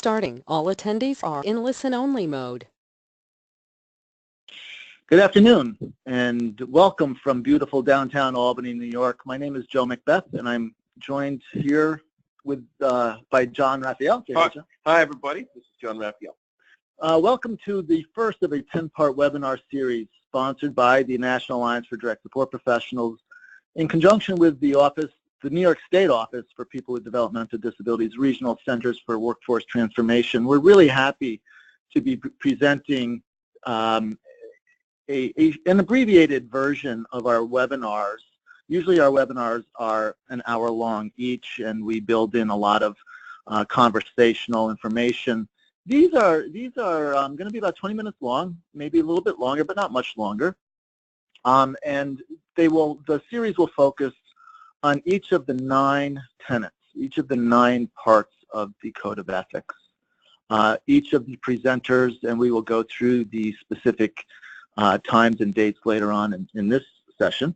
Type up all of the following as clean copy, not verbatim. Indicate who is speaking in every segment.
Speaker 1: starting. All attendees are in listen-only mode.
Speaker 2: Good afternoon, and welcome from beautiful downtown Albany, New York. My name is Joe Macbeth, and I'm joined here with by John Raphael.
Speaker 3: Hi, everybody. This is John Raphael.
Speaker 2: Welcome to the first of a 10-part webinar series sponsored by the National Alliance for Direct Support Professionals in conjunction with the New York State Office for People with Developmental Disabilities, Regional Centers for Workforce Transformation. We're really happy to be presenting an abbreviated version of our webinars. Usually our webinars are an hour long each, and we build in a lot of conversational information. These are going to be about 20 minutes long, maybe a little bit longer, but not much longer. And the series will focus on each of the 9 tenets, each of the 9 parts of the Code of Ethics. Each of the presenters, and we will go through the specific times and dates later on in this session.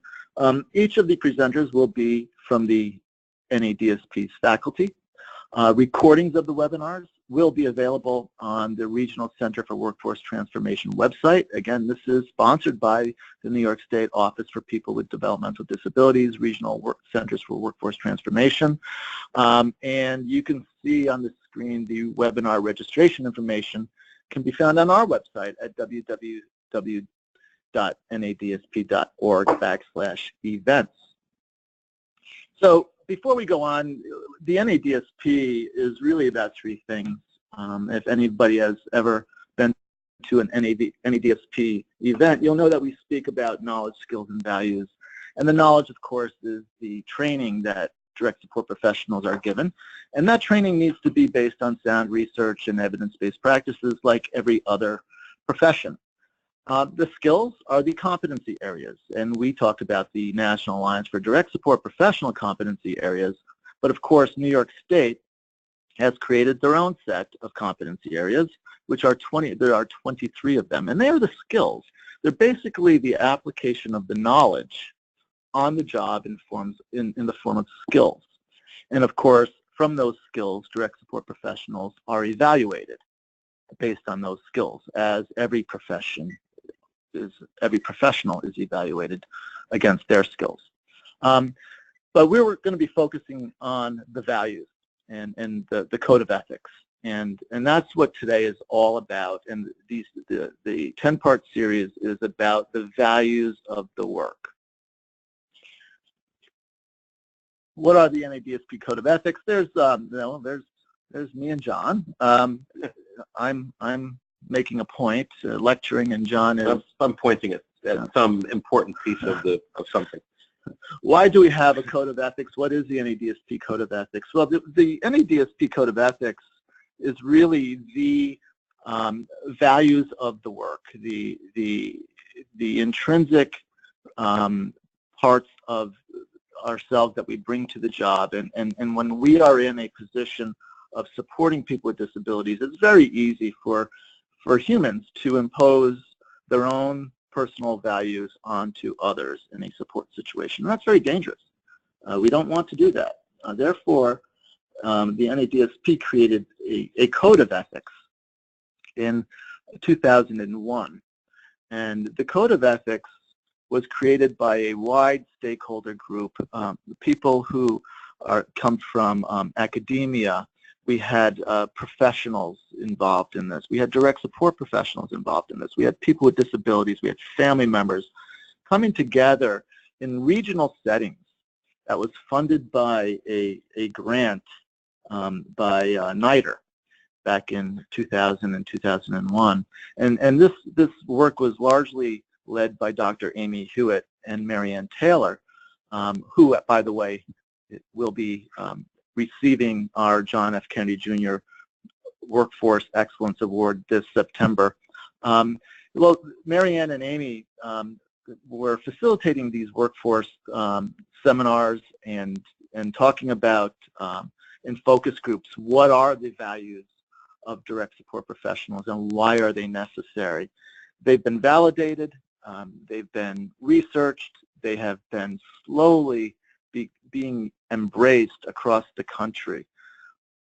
Speaker 2: Each of the presenters will be from the NADSP's faculty. Recordings of the webinars will be available on the Regional Center for Workforce Transformation website. Again, this is sponsored by the New York State Office for People with Developmental Disabilities, Regional Centers for Workforce Transformation. And you can see on the screen the webinar registration information can be found on our website at www.nadsp.org/events. So before we go on, the NADSP is really about 3 things. If anybody has ever been to an NADSP event, you'll know that we speak about knowledge, skills, and values. And the knowledge, of course, is the training that direct support professionals are given. And that training needs to be based on sound research and evidence-based practices like every other profession. The skills are the competency areas, and we talked about the National Alliance for Direct Support Professional Competency Areas, but of course New York State has created their own set of competency areas, which are there are 23 of them, and they are the skills. They're basically the application of the knowledge on the job in the form of skills. And of course, from those skills, direct support professionals are evaluated based on those skills, as every professional is evaluated against their skills. But we're going to be focusing on the values and the Code of Ethics, and that's what today is all about. And the 10-part series is about the values of the work. What are the NADSP Code of Ethics? There's me and John. I'm making a point, lecturing, and John is...
Speaker 3: I'm pointing at some important piece of something.
Speaker 2: Why do we have a Code of Ethics? What is the NADSP Code of Ethics? Well, the NADSP Code of Ethics is really the values of the work, the intrinsic parts of ourselves that we bring to the job. And when we are in a position of supporting people with disabilities, it's very easy for humans to impose their own personal values onto others in a support situation. And that's very dangerous. We don't want to do that. Therefore, the NADSP created a Code of Ethics in 2001. And the Code of Ethics was created by a wide stakeholder group, people who come from academia. We had professionals involved in this. We had direct support professionals involved in this. We had people with disabilities. We had family members coming together in regional settings that was funded by a grant by NIDR back in 2000 and 2001. And this work was largely led by Dr. Amy Hewitt and Marianne Taylor, who, by the way, will be receiving our John F. Kennedy Jr. Workforce Excellence Award this September. Well, Marianne and Amy were facilitating these workforce seminars and talking about in focus groups, what are the values of direct support professionals and why are they necessary? They've been validated, they've been researched, they have been slowly being embraced across the country.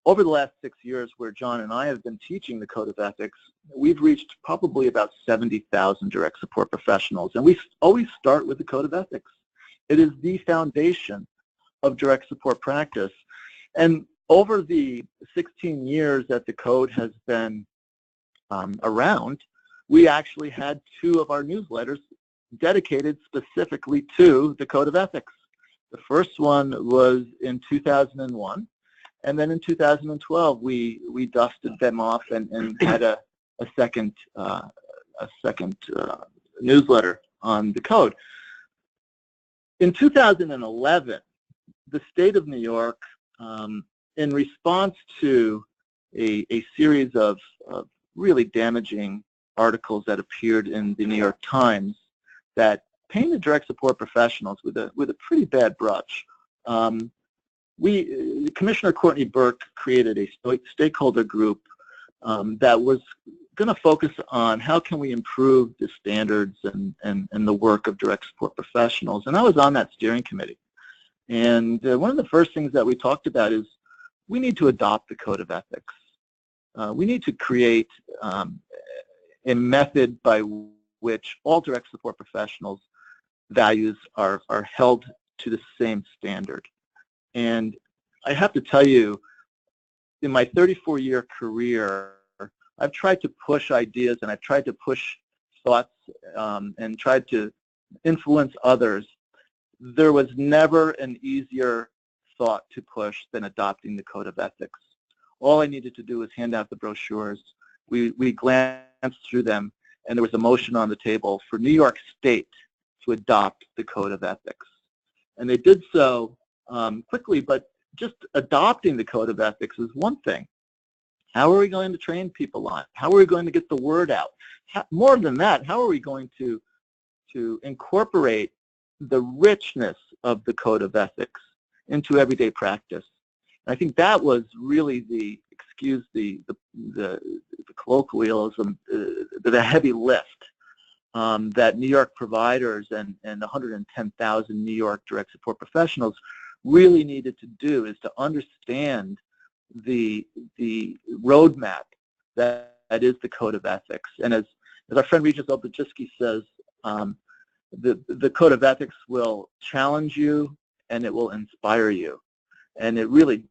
Speaker 2: over the last 6 years where John and I have been teaching the Code of Ethics, we've reached probably about 70,000 direct support professionals. And we always start with the Code of Ethics. It is the foundation of direct support practice. And over the 16 years that the Code has been around, we actually had 2 of our newsletters dedicated specifically to the Code of Ethics. The first one was in 2001, and then in 2012 we dusted them off and had a second newsletter on the Code. In 2011, the state of New York, in response to a series of really damaging articles that appeared in the New York Times that painted direct support professionals with a pretty bad brush. Commissioner Courtney Burke created a stakeholder group that was going to focus on how can we improve the standards and the work of direct support professionals. And I was on that steering committee. And one of the first things that we talked about is we need to adopt the Code of Ethics. We need to create a method by which all direct support professionals' values are held to the same standard. And I have to tell you, in my 34-year career, I've tried to push ideas and I've tried to push thoughts and tried to influence others. There was never an easier thought to push than adopting the Code of Ethics. All I needed to do was hand out the brochures. We glanced through them, and there was a motion on the table for New York State to adopt the Code of Ethics. And they did so quickly, but just adopting the Code of Ethics is one thing. How are we going to train people on it? How are we going to get the word out? More than that, how are we going to incorporate the richness of the Code of Ethics into everyday practice? And I think that was really the, excuse the colloquialism, the heavy lift that New York providers and 110,000 New York direct support professionals really needed to do, is to understand the roadmap that is the Code of Ethics. And as our friend Regis Obudziski says, the Code of Ethics will challenge you and it will inspire you. And it really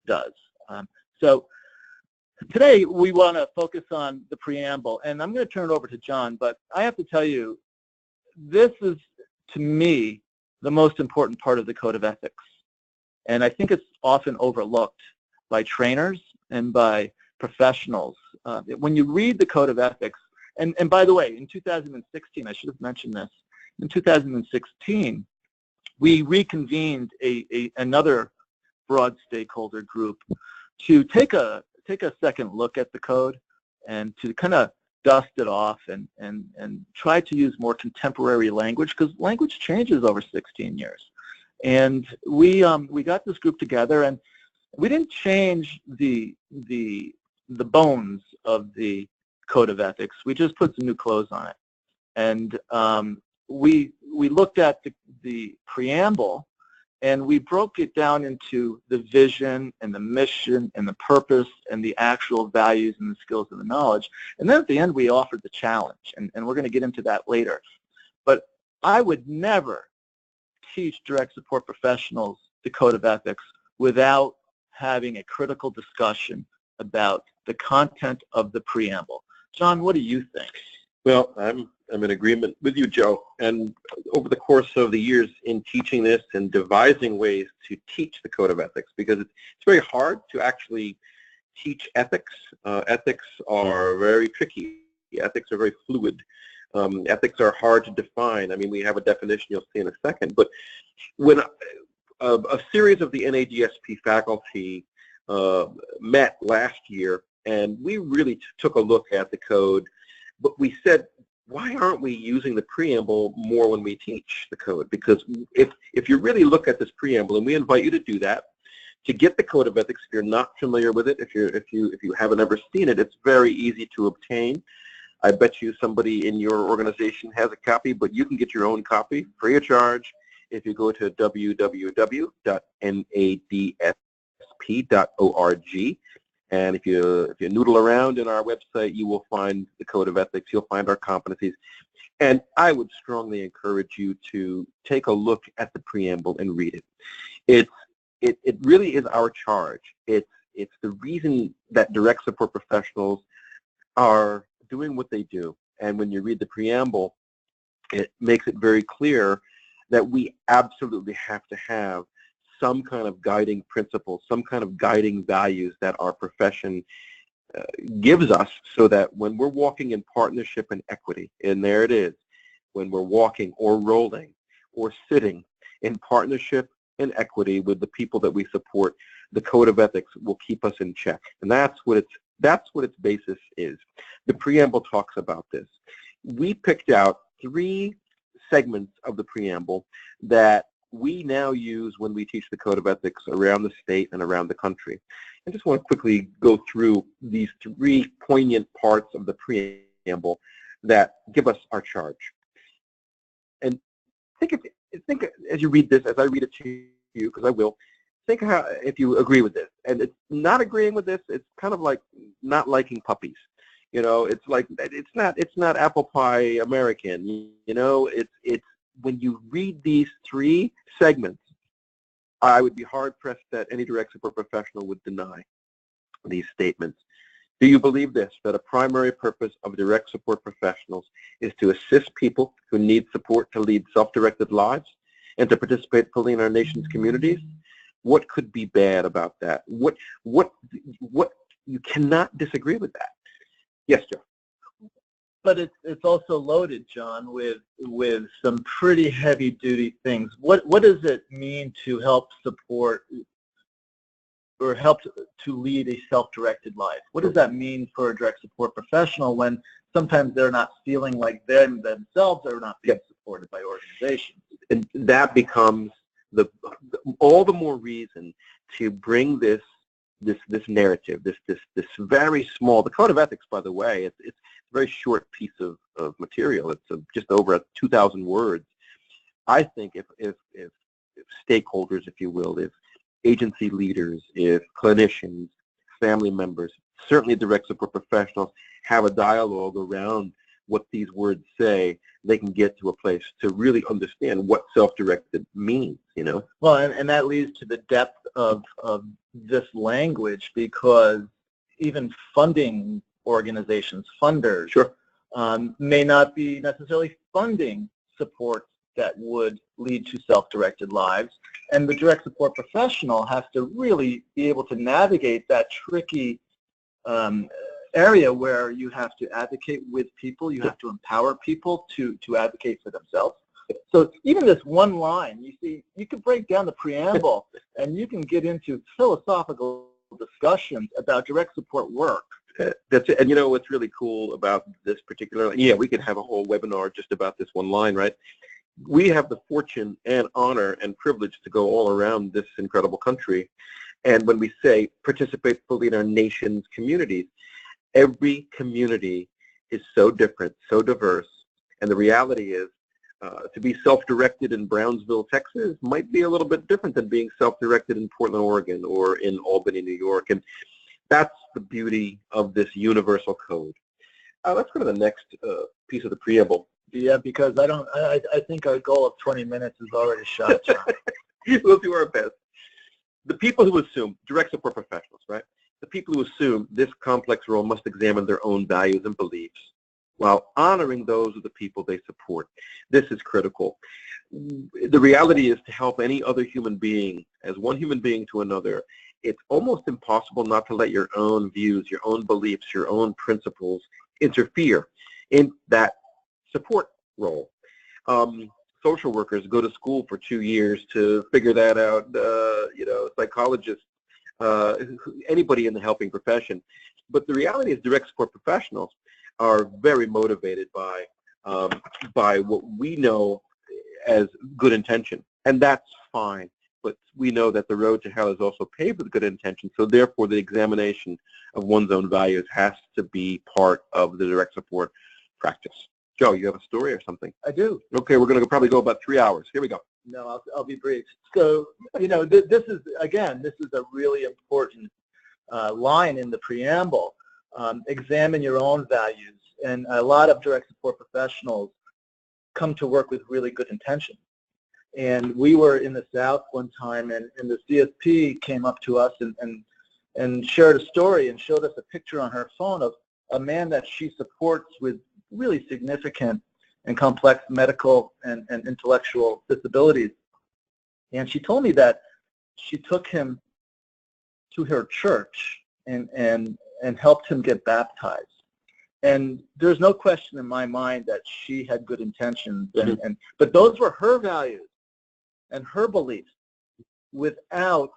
Speaker 2: does. So today we want to focus on the preamble, and I'm going to turn it over to John, but I have to tell you, this is, to me, the most important part of the Code of Ethics. And I think it's often overlooked by trainers and by professionals. When you read the Code of Ethics, and by the way, in 2016, I should have mentioned this, in 2016, we reconvened another broad stakeholder group to take a second look at the Code and to kind of dust it off and try to use more contemporary language, because language changes over 16 years. And we got this group together, and we didn't change the bones of the Code of Ethics. We just put some new clothes on it. And we looked at the preamble, and we broke it down into the vision and the mission and the purpose and the actual values and the skills and the knowledge. And then at the end, we offered the challenge, and we're going to get into that later. But I would never teach direct support professionals the Code of Ethics without having a critical discussion about the content of the preamble. John, what do you think?
Speaker 3: Well, I'm in agreement with you, Joe. And over the course of the years in teaching this and devising ways to teach the Code of Ethics, because it's very hard to actually teach ethics. Ethics are very tricky. Ethics are very fluid. Ethics are hard to define. I mean, we have a definition you'll see in a second. But when a series of the NADSP faculty met last year, and we really took a look at the Code, but we said, why aren't we using the preamble more when we teach the Code? Because if you really look at this preamble, and we invite you to do that, to get the Code of Ethics, if you're not familiar with it, if you haven't ever seen it, it's very easy to obtain. I bet you somebody in your organization has a copy, but you can get your own copy free of charge if you go to www.nadsp.org. NADSP.org. And if you noodle around in our website, you will find the Code of Ethics. You'll find our competencies. And I would strongly encourage you to take a look at the preamble and read it. It really is our charge. It's the reason that direct support professionals are doing what they do. And when you read the preamble, it makes it very clear that we absolutely have to have some kind of guiding principle, some kind of guiding values that our profession gives us, so that when we're walking in partnership and equity, and there it is, when we're walking or rolling or sitting in partnership and equity with the people that we support, the Code of Ethics will keep us in check. And that's what its basis is. The preamble talks about this. We picked out 3 segments of the preamble that we now use when we teach the Code of Ethics around the state and around the country. I just want to quickly go through these 3 poignant parts of the preamble that give us our charge. And think as you read this, as I read it to you, because I will, think how, if you agree with this. And it's not agreeing with this, it's kind of like not liking puppies. You know, it's like, it's not apple pie American. You know, it's when you read these 3 segments, I would be hard-pressed that any direct support professional would deny these statements. Do you believe this, that a primary purpose of direct support professionals is to assist people who need support to lead self-directed lives and to participate fully in our nation's communities? What could be bad about that? What you cannot disagree with that. Yes, Joe.
Speaker 2: But it's also loaded, John, with some pretty heavy-duty things. What does it mean to help support or help to lead a self-directed life? What does that mean for a direct support professional when sometimes they're not feeling like they themselves are not being supported by organizations?
Speaker 3: And that becomes all the more reason to bring this narrative, this very small, the Code of Ethics, by the way, it's a very short piece of material. It's just over 2,000 words. I think if stakeholders, if you will, if agency leaders, if clinicians, family members, certainly direct support professionals have a dialogue around what these words say, they can get to a place to really understand what self-directed means, you know?
Speaker 2: Well, and that leads to the depth of this language, because even funding organizations, funders,
Speaker 3: sure,
Speaker 2: may not be necessarily funding support that would lead to self-directed lives. And the direct support professional has to really be able to navigate that tricky area where you have to advocate with people, you have to empower people to advocate for themselves. So even this one line, you see, you can break down the preamble and you can get into philosophical discussions about direct support work.
Speaker 3: That's it. And you know what's really cool about this particular, we could have a whole webinar just about this one line, right? We have the fortune and honor and privilege to go all around this incredible country. And when we say participate fully in our nation's communities, every community is so different, so diverse. And the reality is, to be self-directed in Brownsville, Texas might be a little bit different than being self-directed in Portland, Oregon, or in Albany, New York. And that's the beauty of this universal code. Let's go to the next piece of the preamble.
Speaker 2: Yeah, because I think our goal of 20 minutes is already shot, John.
Speaker 3: We'll do our best. The people who assume, direct support professionals, right? The people who assume this complex role must examine their own values and beliefs while honoring those of the people they support. This is critical. The reality is, to help any other human being, as one human being to another, it's almost impossible not to let your own views, your own beliefs, your own principles interfere in that support role. Social workers go to school for 2 years to figure that out, psychologists, anybody in the helping profession. But the reality is, direct support professionals are very motivated by what we know as good intention, and that's fine. But we know that the road to hell is also paved with good intention, so therefore the examination of one's own values has to be part of the direct support practice. Joe, you have a story or something?
Speaker 2: I do.
Speaker 3: Okay, we're going to probably go about 3 hours. Here we go.
Speaker 2: No, I'll be brief. So, this is a really important line in the preamble. Examine your own values. And a lot of direct support professionals come to work with really good intentions. And we were in the South one time, and the CSP came up to us and shared a story and showed us a picture on her phone of a man that she supports with really significant and complex medical and intellectual disabilities. And she told me that she took him to her church and helped him get baptized. And there's no question in my mind that she had good intentions, but those were her values and her beliefs without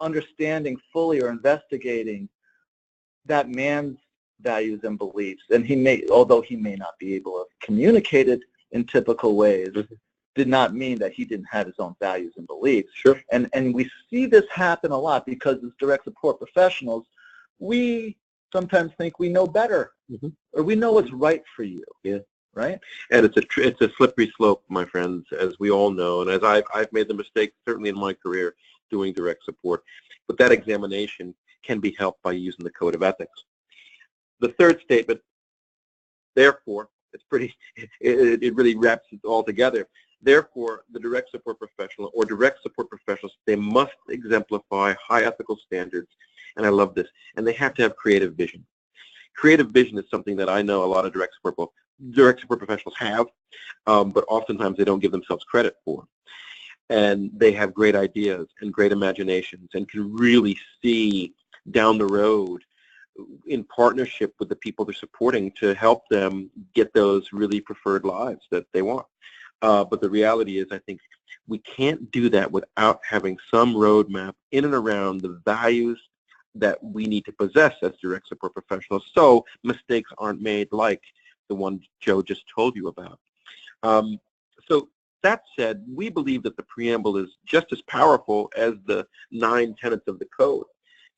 Speaker 2: understanding fully or investigating that man's values and beliefs. And although he may not be able to communicate it in typical ways, did not mean that he didn't have his own values and beliefs.
Speaker 3: Sure.
Speaker 2: And we see this happen a lot because as direct support professionals, we sometimes think we know better, or we know what's right for you.
Speaker 3: Yeah.
Speaker 2: Right?
Speaker 3: And it's a slippery slope, my friends, as we all know, and as I've made the mistake certainly in my career doing direct support. But that examination can be helped by using the Code of Ethics. The third statement, therefore, it really wraps it all together. Therefore, the direct support professional or direct support professionals, they must exemplify high ethical standards, and I love this, and they have to have creative vision. Creative vision is something that I know a lot of direct support professionals have, but oftentimes they don't give themselves credit for. And they have great ideas and great imaginations and can really see down the road in partnership with the people they're supporting to help them get those really preferred lives that they want. But the reality is, I think we can't do that without having some roadmap in and around the values that we need to possess as direct support professionals so mistakes aren't made like the one Joe just told you about. So that said, we believe that the preamble is just as powerful as the 9 tenets of the code.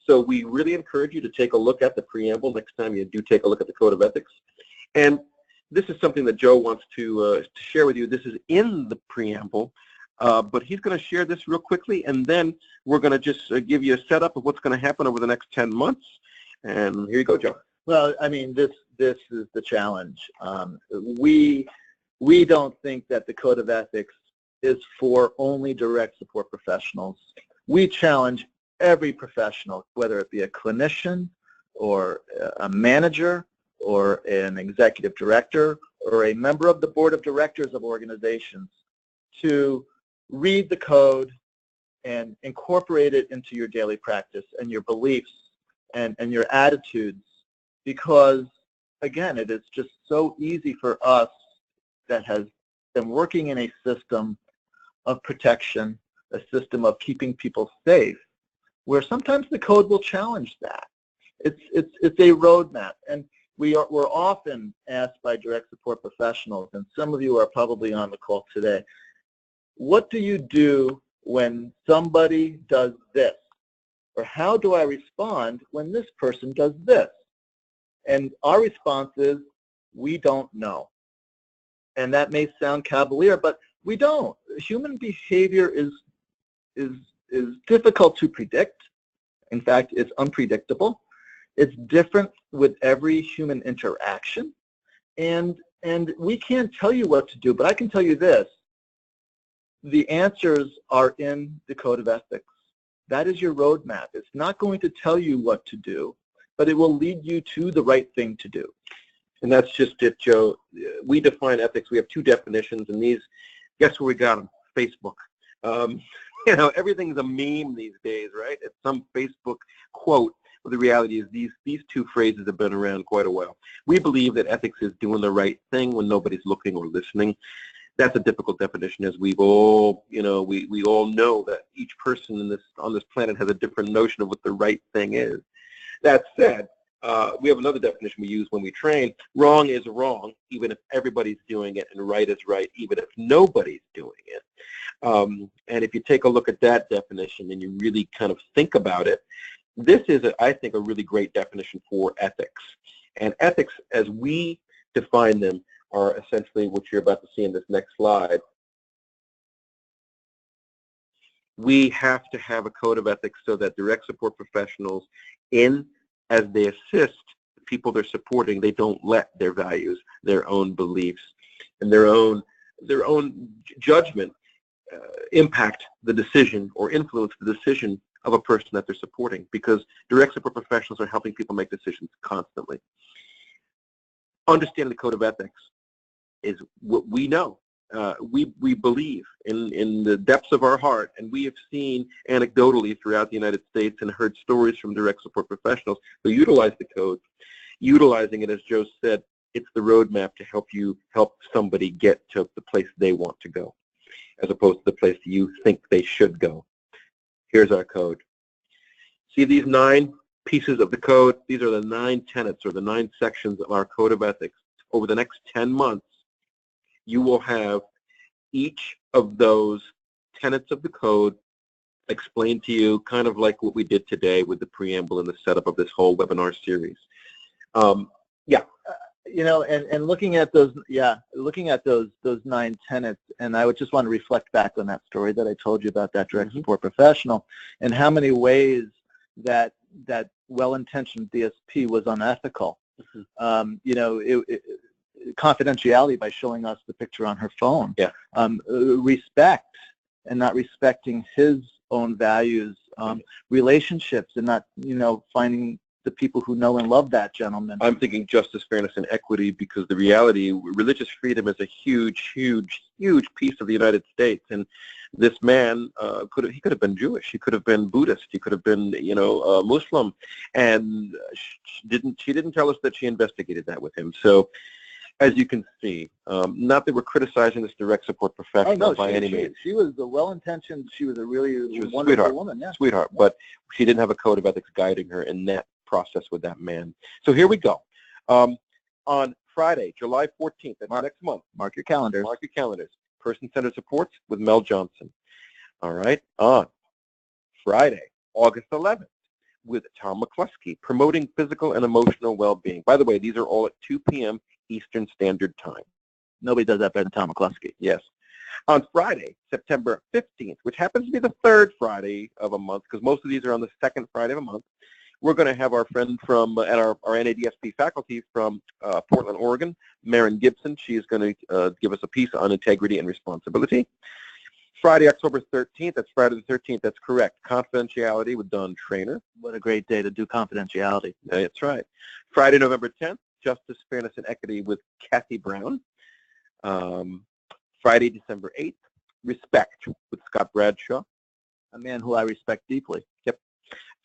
Speaker 3: So we really encourage you to take a look at the preamble next time you do take a look at the Code of Ethics. And this is something that Joe wants to share with you. This is in the preamble, but he's going to share this real quickly, and then we're going to just give you a setup of what's going to happen over the next 10 months. And here you go, Joe.
Speaker 2: Well, I mean, this is the challenge. We don't think that the Code of Ethics is for only direct support professionals. We challenge every professional, whether it be a clinician or a manager or an executive director or a member of the board of directors of organizations, to read the code and incorporate it into your daily practice and your beliefs and your attitudes, because, again, it is just so easy for us that has been working in a system of protection, a system of keeping people safe, where sometimes the code will challenge that. It's a roadmap, and we're often asked by direct support professionals, and some of you are probably on the call today, what do you do when somebody does this? Or how do I respond when this person does this? And our response is, we don't know. And that may sound cavalier, but we don't. Human behavior is difficult to predict. In fact, it's unpredictable. It's different with every human interaction. And we can't tell you what to do, but I can tell you this. The answers are in the Code of Ethics. That is your roadmap. It's not going to tell you what to do, but it will lead you to the right thing to do.
Speaker 3: And that's just it, Joe. We define ethics. We have 2 definitions, and these, guess where we got them? Facebook. You know, everything's a meme these days, right? It's some Facebook quote. But the reality is these 2 phrases have been around quite a while. We believe that ethics is doing the right thing when nobody's looking or listening. That's a difficult definition, as we've all, we all know that each person on this planet has a different notion of what the right thing is. That said, we have another definition we use when we train. Wrong is wrong, even if everybody's doing it, and right is right, even if nobody's doing it. And if you take a look at that definition and you really kind of think about it, this is, I think, a really great definition for ethics. And ethics, as we define them, are essentially what you're about to see in this next slide. We have to have a code of ethics so that direct support professionals, as they assist the people they're supporting, they don't let their values, their own beliefs, and their own judgment impact the decision or influence the decision of a person that they're supporting, because direct support professionals are helping people make decisions constantly. Understanding the code of ethics is what we know. We believe in the depths of our heart, and we have seen anecdotally throughout the United States and heard stories from direct support professionals who utilize the code. Utilizing it, as Joe said, it's the roadmap to help somebody get to the place they want to go, as opposed to the place you think they should go. Here's our code. See these 9 pieces of the code? These are the 9 tenets, or the 9 sections of our code of ethics. Over the next 10 months, you will have each of those tenets of the code explained to you, kind of like what we did today with the preamble and the setup of this whole webinar series.
Speaker 2: You know, and looking at those, those 9 tenets, and I would just want to reflect back on that story that I told you about that direct support professional, and how many ways that well-intentioned DSP was unethical. You know, confidentiality by showing us the picture on her phone. Respect and not respecting his own values. Relationships and not, you know, finding the people who know and love that gentleman.
Speaker 3: I'm thinking justice, fairness, and equity, because the reality, religious freedom is a huge, huge, huge piece of the United States. And this man he could have been Jewish, he could have been Buddhist, he could have been, you know, Muslim, and she didn't tell us that she investigated that with him. So, as you can see, not that we're criticizing this direct support professional by any means.
Speaker 2: She was a well-intentioned. She was a really wonderful woman. Yeah.
Speaker 3: Sweetheart, but she didn't have a code of ethics guiding her in that process with that man. So here we go. On Friday, July 14th, that's next month.
Speaker 2: Mark your calendars.
Speaker 3: Mark your calendars. Person-centered supports with Mel Johnson. All right. On Friday, August 11th, with Tom McCluskey, promoting physical and emotional well-being. By the way, these are all at 2 p.m. Eastern Standard Time.
Speaker 2: Nobody does that better than Tom McCluskey.
Speaker 3: Yes. On Friday, September 15th, which happens to be the 3rd Friday of a month, because most of these are on the 2nd Friday of a month, we're going to have our friend from our NADSP faculty from Portland, Oregon, Maren Gibson. She is going to give us a piece on integrity and responsibility. Friday, October 13th, that's Friday the 13th, that's correct. Confidentiality with Don Trainer.
Speaker 2: What a great day to do confidentiality.
Speaker 3: That's right. Friday, November 10th, Justice, Fairness, and Equity with Kathy Brown. Friday, December 8th, Respect with Scott Bradshaw.
Speaker 2: A man who I respect deeply.
Speaker 3: Yep.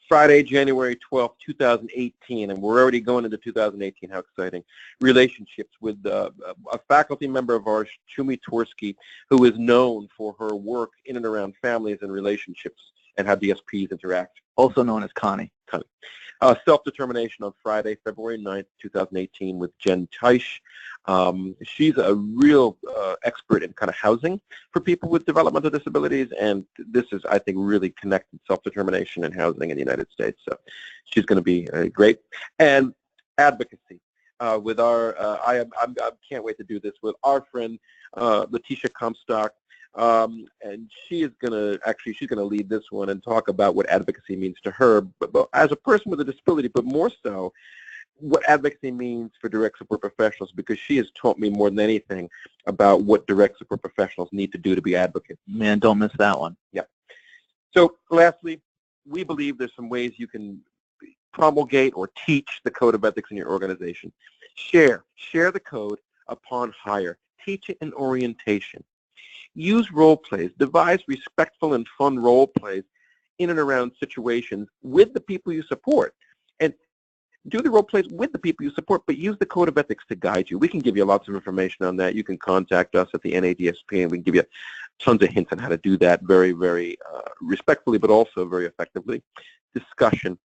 Speaker 3: Friday, January 12th, 2018, and we're already going into 2018. How exciting. Relationships with a faculty member of ours, Chumi Torsky, who is known for her work in and around families and relationships and how DSPs interact.
Speaker 2: Also known as Connie.
Speaker 3: Self-determination on Friday, February 9th, 2018 with Jen Teich. She's a real expert in kind of housing for people with developmental disabilities, and this is, I think, really connected self-determination and housing in the United States. So she's going to be great. And advocacy with our, I can't wait to do this with our friend Letitia Comstock. And she is she's going to lead this one and talk about what advocacy means to her, but as a person with a disability, but more so what advocacy means for direct support professionals, because she has taught me more than anything about what direct support professionals need to do to be advocates.
Speaker 2: Man, don't miss that one.
Speaker 3: Yeah. So lastly, we believe there's some ways you can promulgate or teach the code of ethics in your organization. Share the code upon hire. Teach it in orientation. Use role plays. Devise respectful and fun role plays in and around situations with the people you support. And do the role plays with the people you support, but use the code of ethics to guide you. We can give you lots of information on that. You can contact us at the NADSP, and we can give you tons of hints on how to do that very, very respectfully, but also very effectively. Discussion.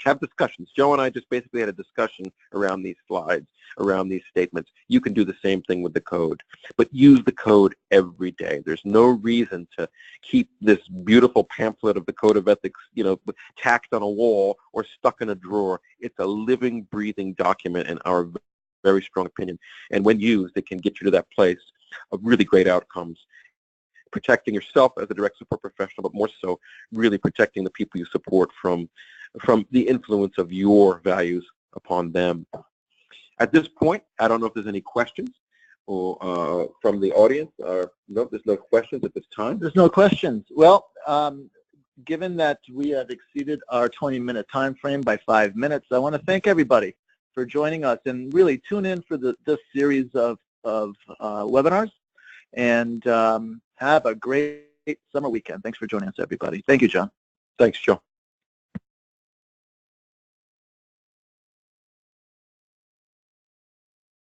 Speaker 3: Have discussions. Joe and I just basically had a discussion around these slides, around these statements. You can do the same thing with the code, but use the code every day. There's no reason to keep this beautiful pamphlet of the code of ethics, you know, tacked on a wall or stuck in a drawer. It's a living, breathing document in our very strong opinion. And when used, it can get you to that place of really great outcomes. protecting yourself as a direct support professional, but more so really protecting the people you support from the influence of your values upon them. At this point, I don't know if there's any questions or, from the audience. No, there's no questions at this time.
Speaker 2: There's no questions. Well, given that we have exceeded our 20-minute time frame by 5 minutes, I want to thank everybody for joining us, and really tune in for this series of webinars, and have a great summer weekend. Thanks for joining us, everybody. Thank you, John.
Speaker 3: Thanks, Joe.